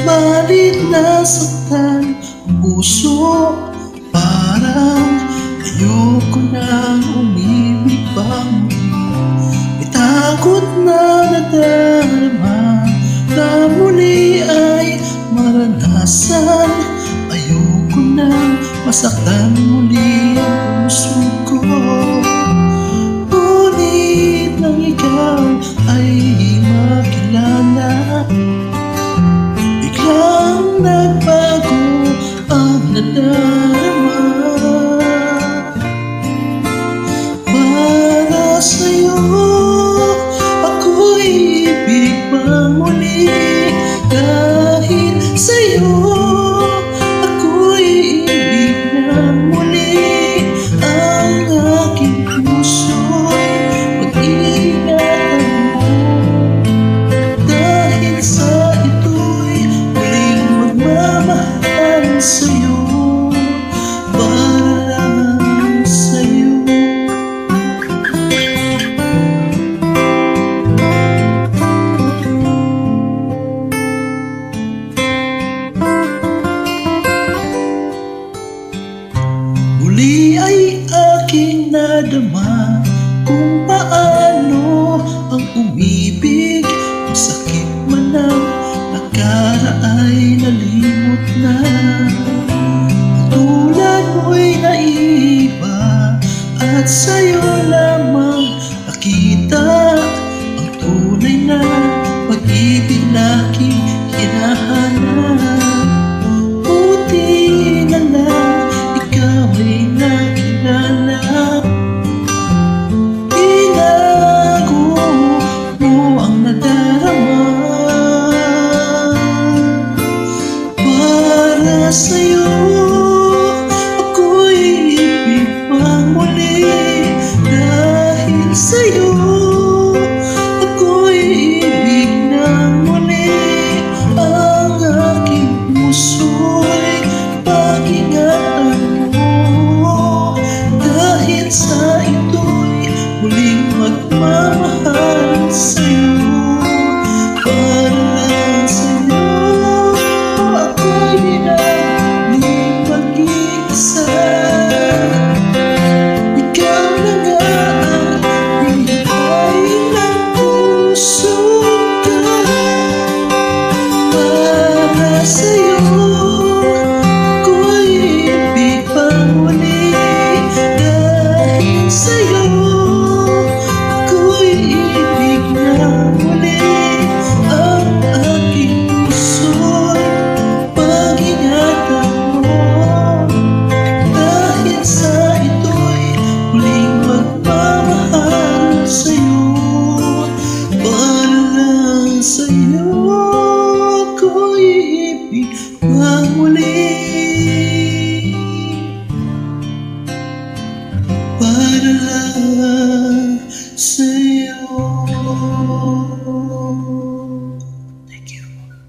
Balit nasaktan ang puso, parang ayoko nang umibig pang muli. May takot na nadarama na muli ay maranasan. Ayoko nang masaktan muli ang puso ko. Ngunit nang ikaw ay makilala, biglang nagbago ang nadarama. Para sa'yo ako'y ibig pa muli. Dahil sa'yo ako'y ibig na muli. Ang aking puso'y pag-ingatan mo. Dahil sa ito'y muling magmamahal sa'yo. Para lang sa'yo. Muli ay aking nadama kung paano ang umibig. Ang sakit man ng nakaraan nalimot na. Ang tulad mo'y naiba at sa'yo lamang nakita ang tunay na pag-ibig na aking hinahanap. Buti na lang ikaw ay nakilala. Tinago mo ang nadarama. Para sa'yo ako'y ibig pang muli. Dahil sa'yo ako'y ibig na muli. Ang aking puso'y pag-ingatan mo. Dahil sa ito'y muling magmamahal sa'yo. Para lang sa'yo ako'y binaling mag-iisa. Ikaw na nga ang bigay ng puso ko. Para sa'yo ako'y ibig pang muli. Dahil sa'yo ako'y ibig na muli. Ang aking puso'y pag-ingatan mo. Dahil sa ito'y muling magmamahal sa'yo. Para lang sa'yo ako'y ibig pang muli.